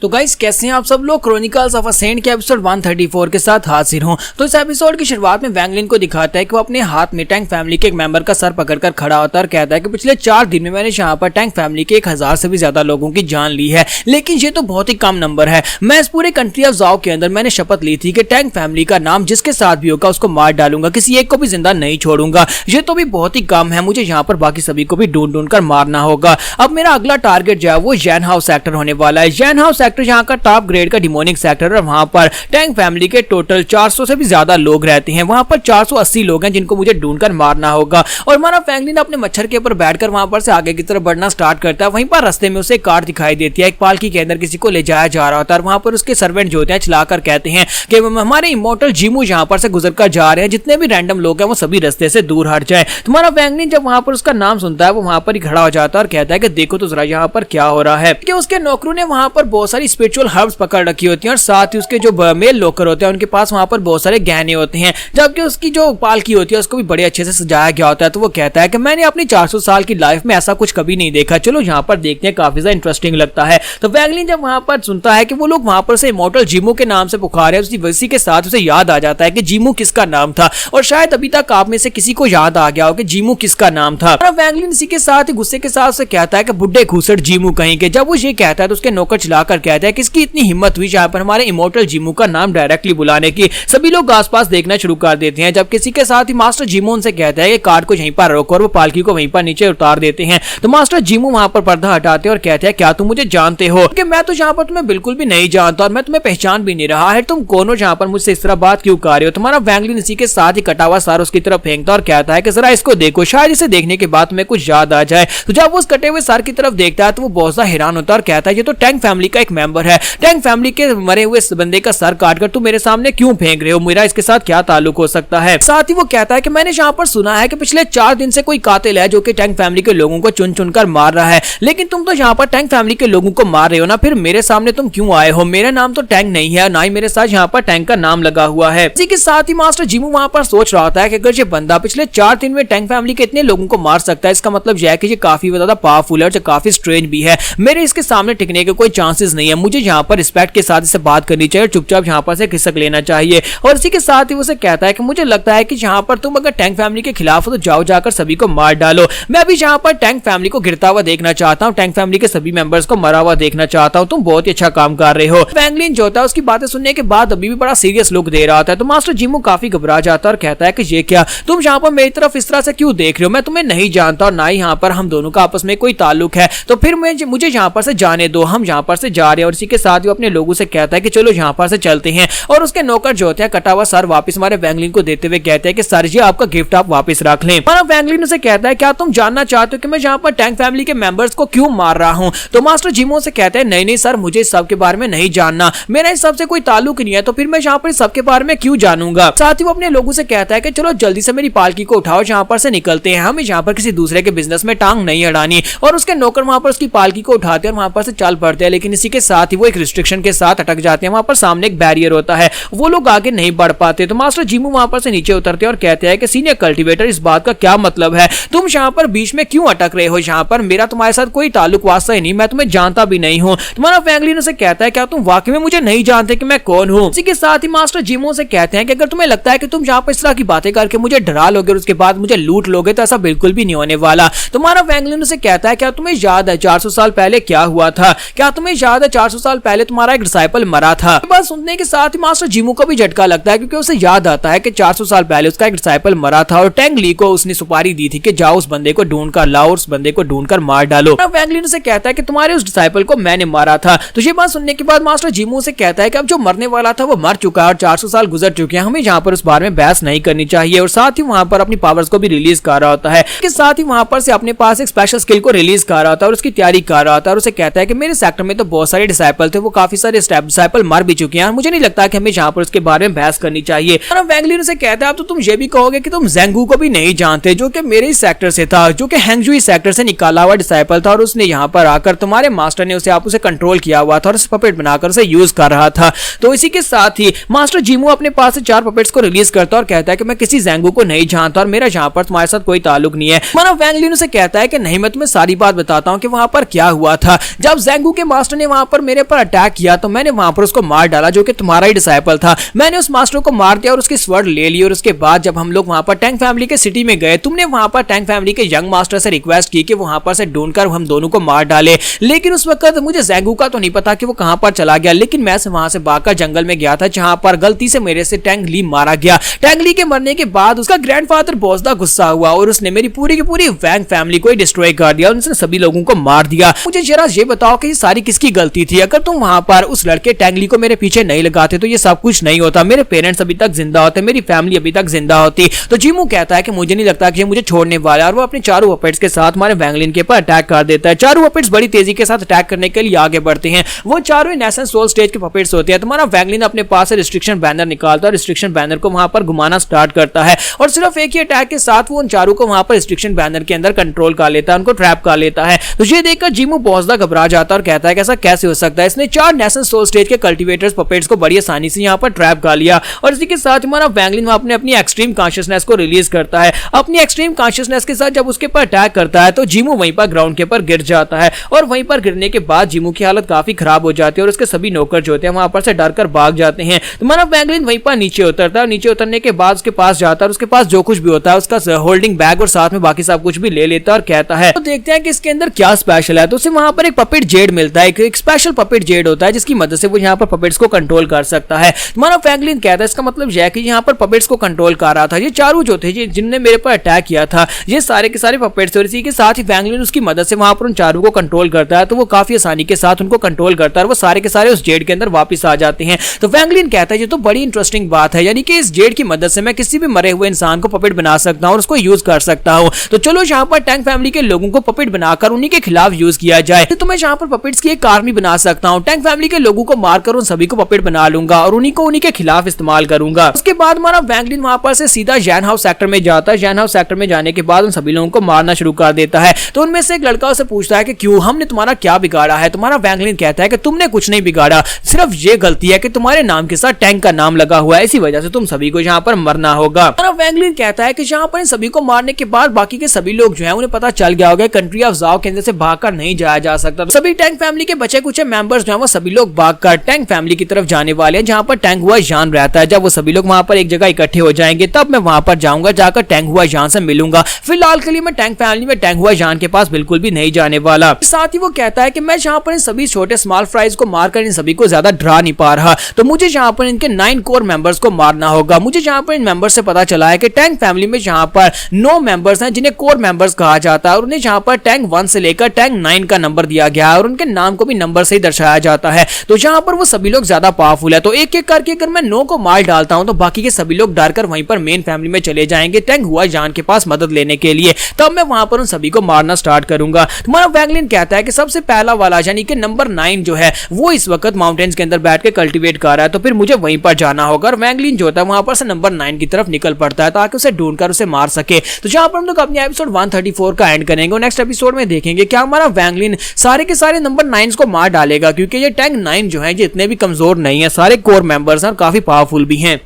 तो गाइस कैसे हैं आप सब लोग। क्रॉनिकल्स ऑफ अ सेंट के एपिसोड 134 के साथ हाजिर हूं। तो इस एपिसोड की शुरुआत में वैंगलिन को दिखाता है कि वो अपने हाथ में टैंक फैमिली के एक मेंबर का सर पकड़कर खड़ा होता है और कहता है कि पिछले 4 दिन में मैंने यहाँ पर टैंक फैमिली के 1000 से भी ज्यादा लोगों की जान ली है, लेकिन ये तो बहुत ही कम नंबर है। मैं इस पूरे कंट्री ऑफ जाओ के अंदर मैंने शपथ ली थी कि टैंक फैमिली का नाम जिसके साथ भी होगा उसको मार डालूंगा, किसी एक को भी जिंदा नहीं छोड़ूंगा। ये तो भी बहुत ही कम है, मुझे यहाँ पर बाकी सभी को भी ढूंढ ढूंढ कर मारना होगा। अब मेरा अगला टारगेट जो है वो जैन हाउस सेक्टर होने वाला है। जैन हाउस सेक्टर यहाँ का टॉप ग्रेड का डिमोनिक सेक्टर है। वहां पर टैंक फैमिली के टोटल 400 से भी ज्यादा लोग रहते हैं। वहां पर 480 लोग हैं जिनको मुझे ढूंढकर मारना होगा। और हमारा फैंगलिन अपने मच्छर के ऊपर बैठकर वहां पर से आगे की तरफ बढ़ना स्टार्ट करता है। वहीं पर रास्ते में उसे एक कार दिखाई देती है, एक पालकी के अंदर किसी को ले जाया जा रहा होता है। वहां पर उसके सर्वेंट जो होते हैं चलाकर कहते हैं कि हमारे इमोर्टल जीमू यहाँ पर से गुजर कर जा रहे हैं, जितने भी रैंडम लोग हैं वो सभी रास्ते से दूर हट जाए। तुम्हारा फैंगलिन जब वहां पर उसका नाम सुनता है वो वहां पर ही खड़ा हो जाता है और कहता है कि देखो तो जरा यहाँ पर क्या हो रहा है। कि उसके नौकरों ने वहां पर बहुत सारी स्पिरिचुअल हर्ब्स पकड़ रखी होती हैं और साथ ही उसके जो मेल लोकर होते हैं उनके पास वहां पर बहुत सारे गहने होते हैं, जबकि उसकी जो पालकी होती है उसको भी बड़े अच्छे से सजाया गया होता है। तो वो कहता है कि मैंने अपनी 400 साल की लाइफ में ऐसा कुछ कभी नहीं देखा, चलो यहाँ पर देखते हैं, काफी ज्यादा इंटरेस्टिंग लगता है। तो वैंगलिन जब वहां पर सुनता है कि वो लोग वहां पर से इमोर्टल जीमू के नाम से पुकार है, उसी के साथ उसे याद आ जाता है कि जीमू किसका नाम था। और शायद अभी तक आप में से किसी को याद आ गया हो कि जीमू किसका नाम था। वैंगलिन इसी के साथ गुस्से के साथ से कहता है कि बुड्ढे घूसट जीमू कहेंगे। जब वो ये कहता है तो उसके नौकर चलाकर कहता है कि इसकी इतनी हिम्मत हुई यहाँ पर हमारे इमोर्टल जीमू का नाम डायरेक्टली बुलाने की। सभी लोग आसपास देखना शुरू कर देते हैं। जब किसी के साथ ही मास्टर जीमू उनसे कहता है कि कार को यहीं पर रोको और वो पालकी को वहीं पर नीचे उतार देते हैं। तो मास्टर जीमू वहां पर पर्दा हटाते हैं और कहते हैं क्या तुम मुझे जानते हो? कि मैं तो यहाँ पर तुम्हें बिल्कुल भी नहीं जानता और मैं तुम्हें पहचान भी नहीं रहा है, तुम कौन हो जहाँ पर मुझसे इस तरह बात क्यों कर रहे हो? तुम्हारा वैंगलिन इसी के साथ ही कटा हुआ सर उसकी तरफ फेंकता और कहता है कि जरा इसको देखो, शायद इसे देखने के बाद तुम्हें कुछ याद आ जाए। तो जब वो उस कटे हुए सर की तरफ देखता है तो वो बहुत ज्यादा हैरान होता है और कहता है ये तो टैंक फैमिली का एक मेंबर है। टैंक फैमिली के मरे हुए बंदे का सर काटकर तुम मेरे सामने क्यों फेंक रहे हो? मेरा इसके साथ क्या ताल्लुक हो सकता है? साथ ही वो कहता है कि मैंने यहाँ पर सुना है कि पिछले 4 दिन से कोई कातिल है जो कि टैंक फैमिली के लोगों को चुन चुन कर मार रहा है, लेकिन तुम तो यहाँ पर टैंक फैमिली के लोगों को मार रहे हो ना, फिर मेरे सामने तुम क्यों आए हो? मेरा नाम तो टैंक नहीं है, ना ही मेरे साथ यहाँ पर टैंक का नाम लगा हुआ है। इसी के साथ ही मास्टर जीमू वहां पर सोच रहा होता है कि अगर ये बंदा पिछले 4 दिन में टैंक फैमिली के इतने लोगों को मार सकता है, इसका मतलब यह है कि ये काफी ज्यादा पावरफुल है और काफी स्ट्रेंज भी है। मेरे इसके सामने टिकने के कोई चांसेस नहीं है। मुझे यहाँ पर रिस्पेक्ट के साथ इससे बात करनी चाहिए और चुपचाप यहाँ पर से खिसक लेना चाहिए। और इसी के साथ ही उसे कहता है कि मुझे लगता है कि यहाँ पर तुम अगर टैंक फैमिली के खिलाफ हो तो जाओ जाकर सभी को मार डालो। मैं अभी यहाँ पर टैंक फैमिली को गिरता हुआ देखना चाहता हूँ, टैंक फैमिली के सभी मेंबर्स को मरा हुआ देखना चाहता हूँ। तुम बहुत ही अच्छा काम कर रहे हो। वैंगलिन जो होता है उसकी बातें सुनने के बाद अभी भी बड़ा सीरियस लुक दे रहा होता है। तो मास्टर जीमू काफी घबरा जाता है और कहता है कि ये क्या, तुम यहाँ पर मेरी तरफ इस तरह से क्यों देख रहे हो? मैं तुम्हें नहीं जानता और ना ही यहाँ पर हम दोनों का आपस में कोई ताल्लुक है, तो फिर मुझे यहाँ पर से जाने दो, हम यहाँ पर से जा रहे हैं। और इसी के साथ ही अपने लोगों से कहता है कि चलो यहाँ पर से चलते हैं। और उसके नौकर जो होते हैं कटा हुआ सर वापस हमारे वैंगलिन को देते हुए कहते हैं कि सर जी आपका गिफ्ट आप वापस रख लें। हमारा वैंगलिन उसे कहता है क्या तुम जानना चाहते हो कि मैं यहाँ पर टैंक फैमिली के मेंबर्स को क्यों मार रहा हूँ? तो मास्टर जीमू से कहते हैं नहीं नहीं सर, मुझे इस सब के बारे में नहीं जानना, मेरा इस सब से कोई ताल्लुक नहीं है, तो फिर मैं यहाँ पर सबके बारे में क्यों जानूंगा? साथ ही वो अपने लोगों से कहता है कि चलो जल्दी से मेरी पालकी को उठाओ, यहाँ पर से निकलते हैं, हमें यहाँ पर किसी दूसरे के बिजनेस में टांग नहीं अड़ानी। और उसके नौकर वहां पर उसकी पालकी को उठाते हैं और वहां पर से चल पड़ते हैं, लेकिन इसी के साथ ही वो एक रिस्ट्रिक्शन के साथ अटक जाते हैं। वहां पर सामने एक बैरियर होता है, वो लोग आगे नहीं बढ़ पाते। तो मास्टर जीमू वहां पर से नीचे उतरते हैं और कहते हैं कि सीनियर कल्टीवेटर इस बात का क्या मतलब है? तुम यहाँ पर बीच में क्यों अटक रहे हो? यहाँ पर मेरा तुम्हारे साथ कोई ताल्लुक वास्ता ही नहीं, मैं तुम्हें जानता भी नहीं हूँ। तुम्हारा वैंगलिन उसे कहता है क्या तुम वाकई में मुझे नहीं जानते कि मैं कौन हूँ? इसी के साथ ही मास्टर जीमू से कहते हैं कि अगर तुम्हें लगता है कि तुम यहाँ पर इस तरह की बातें करके मुझे डरा लोगे और उसके बाद मुझे लूट लोगे तो ऐसा बिल्कुल भी नहीं होने वाला। तुम्हारा वैंगलिन उसे कहता है क्या तुम्हें याद है 400 साल पहले क्या हुआ था? क्या तुम्हें याद है 400 साल पहले तुम्हारा एक डिसाइपल मरा था? बात सुनने के साथ ही मास्टर जीमू को भी झटका लगता है, क्योंकि उसे याद आता है कि 400 साल पहले उसका एक डिसाइपल मरा था और टैंग ली को उसने सुपारी दी थी कि जाओ उस बंदे को ढूंढ कर लाओ, उस बंदे को ढूंढ कर मार डालो। वैंगलिन उसे कहता है कि तुम्हारे उस डिसाइपल को मैंने मारा था। तो ये बात सुनने के बाद मास्टर जीमू से कहता है कि अब जो मरने वाला था वो मर चुका है और 400 साल गुजर चुके हैं, हमें यहाँ पर उस बारे में बहस नहीं करनी चाहिए। और साथ ही वहां पर अपनी पावर्स को भी रिलीज कर रहा होता है, के साथ ही वहां पर से अपने पास एक स्पेशल स्किल को रिलीज कर रहा होता है और उसकी तैयारी कर रहा होता है। और उसे कहता है कि मेरे सेक्टर में तो बहुत सारे डिसाइपल थे, वो काफी सारे डिसाइपल मर भी चुके हैं, मुझे नहीं लगता कि हमें यहाँ पर उसके बारे में बहस करनी चाहिए। और वैंगलिन से कहता है अब तो तुम ये भी कहोगे कि तुम ज़ेंगू को भी नहीं जानते, जो कि मेरे ही सेक्टर से था, जो कि हैंगजुई सेक्टर से निकाला हुआ डिसाइपल था और उसने यहाँ पर आकर तुम्हारे मास्टर ने उसे कंट्रोल किया हुआ था और पपेट बनाकर उसे यूज कर रहा था। तो इसी के साथ ही मास्टर जीमू अपने पास से 4 पपेट्स को रिलीज करता और कहता है कि मैं किसी ज़ेंगू को नहीं जानता और मेरा यहाँ पर तुम्हारे साथ कोई ताल्लुक नहीं है। वैंगलिन से कहता है कि नहीं, मैं तुम्हें सारी बात बताता हूँ कि वहां पर क्या हुआ था। जब ज़ेंगू के मास्टर ने वहां पर मेरे पर अटैक किया तो मैंने वहां पर उसको मार डाला, जो कि तुम्हारा ही डिसाइपल था। मैंने उस मास्टर को मार दिया और उसकी स्वर्ड ले ली। और उसके बाद जब हम लोग वहां पर टैंक फैमिली के सिटी में गए, तुमने वहां पर टैंक फैमिली के यंग मास्टर से रिक्वेस्ट की कि वहां पर से ढूंढकर हम दोनों को मार डाले। लेकिन उस वक्त मुझे ज़ैंगू का तो नहीं पता कि वो कहां पर चला गया, लेकिन मैं वहां से भागकर जंगल में गया था, जहां पर गलती से मेरे से टैंग ली मारा गया। टैंग ली के मरने के बाद उसका ग्रैंडफादर बोसदा गुस्सा हुआ और उसने मेरी पूरी की पूरी वैंग फैमिली को ही डिस्ट्रॉय कर दिया। उसने सभी लोगों को मार दिया। मुझे जरा ये बताओ कि ये सारी किसकी गलती थी? अगर तुम वहां पर उस लड़के टैंगली को मेरे पीछे नहीं लगाते तो ये सब कुछ नहीं होता। मेरे पेरेंट्स अभी तक जिंदा होते, मेरी फैमिली अभी तक जिंदा होती। तो जीमू कहता है कि मुझे नहीं लगता कि ये मुझे छोड़ने वाला है, और वो अपने चारों पपेट्स के साथ हमारे वैंगलिन के ऊपर अटैक कर देता है। चारों पपेट्स बड़ी तेजी के साथ अटैक करने के लिए आगे बढ़ते हैं। वो चारों नेशनल सोल स्टेज के पपेट्स होते हैं। तुम्हारा वैंगलिन अपने पास से रिस्ट्रिक्शन बैनर निकालता है, रिस्ट्रिक्शन बैनर को वहां पर घुमाना स्टार्ट करता है और सिर्फ एक ही अटैक के साथ वो उन चारों को वहां पर रिस्ट्रिक्शन बैनर के अंदर कंट्रोल कर लेता है, उनको ट्रैप कर लेता है। तो ये देखकर जीमू बहुत ज्यादा घबरा जाता है और कहता है कि ऐसा कैसे हो सकता है? इसने 4 नेशनल सोल स्टेज के कल्टीवेटर्स पपेट्स को बड़ी आसानी से यहां पर ट्रैप कर लिया। और इसी के साथ हमारा वैंगलिन अपने अपनी एक्सट्रीम कॉन्शियसनेस को रिलीज करता है। अपनी एक्सट्रीम कॉन्शियसनेस के साथ जब उसके ऊपर अटैक करता है तो जीमू वहीं पर ग्राउंड के ऊपर गिर जाता है। और वहीं पर गिरने के बाद जीमू की हालत काफी खराब हो जाती है और उसके सभी नौकर जो होते हैं वहां पर से डर कर भाग जाते हैं। तुम्हारा वैंगलिन वहीं पर नीचे उतरता है। नीचे उतरने के बाद उसके पास जाता है, उसके पास जो कुछ भी होता है उसका होल्डिंग बैग और साथ में बाकी सब कुछ भी ले लेता है और कहता है तो देखते हैं कि इसके अंदर क्या स्पेशल है। तो उसे वहां पर एक पपेट जेड मिलता है, एक स्पेशल पपेट जेड होता है जिसकी मदद से वो यहाँ पर पपेट्स को कंट्रोल कर सकता है। तुम्हारा वैंगलिन कहता है इसका मतलब यह है कि यहाँ पर पपेट्स को कंट्रोल कर रहा था ये चारों जो थे जिनने मेरे पर अटैक किया था, ये सारे के सारे पपेट्स। और इसी के साथ ही वैंगलिन उसकी मदद से वहां पर उन चारों को कंट्रोल करता है, तो वो काफी आसानी के साथ उनको कंट्रोल करता है और वो सारे के सारे उस जेड के अंदर वापस आ जाते हैं। तो वैंगलिन कहता है ये तो बड़ी इंटरेस्टिंग बात है, यानी कि इस जेड की मदद से मैं किसी भी मरे हुए इंसान को पपेट बना सकता हूं और उसको यूज कर सकता हूं। तो चलो यहाँ पर टैंक फैमिली के लोगों को पपेट बनाकर उन्हीं के खिलाफ यूज किया जाए। तो मैं यहाँ पर पपेट्स की एक आर्मी बना सकता हूँ, टैंक फैमिली के लोगों को मारकर उन सभी को पपेट बना लूंगा और उन्हीं के खिलाफ इस्तेमाल करूंगा। उसके बाद हमारा वैंगलिन वहां पर से सीधा जैन हाउस सेक्टर में जाता है। जैन हाउस सेक्टर में जाने के बाद उन सभी लोगों को मारना शुरू कर देता है। तो उनमें से एक लड़का उसे पूछता है कि क्यों, हमने तुम्हारा क्या बिगाड़ा है? तुम्हारा वैंगलिन कहता है कि तुमने कुछ नहीं बिगाड़ा, सिर्फ ये गलती है कि तुम्हारे नाम के साथ टैंक का नाम लगा हुआ है, इसी वजह से तुम सभी को यहाँ पर मरना होगा। हमारा वैंगलिन कहता है कि यहाँ पर इन सभी को मारने के बाद बाकी के सभी लोग जो है उन्हें पता चल गया होगा कंट्री ऑफ जाओ के अंदर से भागकर नहीं जाया जा सकता। तो सभी टैंक फैमिली के बचे कुछ मेंबर्स जो है वो सभी लोग भागकर टैंक फैमिली की तरफ जाने वाले हैं, जहाँ पर टैंक हुआ जान रहता है। जब वो सभी लोग वहां पर एक जगह इकट्ठे हो जाएंगे तब मैं वहां पर जाऊंगा, जाकर टैंक हुआ जान से मिलूंगा। फिलहाल के लिए मैं टैंक फैमिली में टैंक हुआ जान के पास बिल्कुल भी नहीं जाने वाला। साथ ही वो कहता है कि मैं जहाँ पर इन सभी छोटे स्मॉल फ्राइज को मारकर इन सभी को ज्यादा डरा नहीं पा रहा, तो मुझे यहाँ पर इनके 9 कोर मेंबर्स को मारना होगा। मुझे यहाँ पर इन मेंबर्स से पता चला है कि टैंक फैमिली में यहाँ पर 9 मेंबर्स हैं जिन्हें कोर मेंबर्स कहा जाता है और उन्हें यहाँ पर टैंक 1 से लेकर टैंक 9 का नंबर दिया गया है और उनके नाम को भी नंबर से ही दर्शाया जाता है। तो यहाँ पर वो सभी लोग ज्यादा पावरफुल है, तो एक एक करके अगर मैं 9 को मार डालता हूं तो बाकी के सभी लोग डरकर वहीं पर मेन फैमिली में चले जाएंगे टैंक हुआ जान के पास मदद लेने के लिए। तब मैं वहां पर उन सभी को मारना स्टार्ट करूंगा। तुम्हारा वैंगलिन कहता है कि सबसे पहला वाला यानी कि नंबर 9 जो है वो इस वक्त माउंटेन्स के अंदर बैठ के कल्टीवेट कर रहा है, तो फिर मुझे वहीं पर जाना होगा। और वैंगलिन जो होता है वहां पर से नंबर 9 की तरफ निकल पड़ता है ताकि उसे ढूंढकर उसे मार सके। तो जहां पर हम लोग अपने एपिसोड 134 का एंड करेंगे और नेक्स्ट एपिसोड में देखेंगे क्या हमारा वैंगलिन सारे के सारे नंबर 9 को मार डालेगा, क्योंकि ये टैंक 9 जो है ये इतने भी कमजोर नहीं है, सारे कोर मेंबर्स हैं और काफी पावरफुल भी हैं।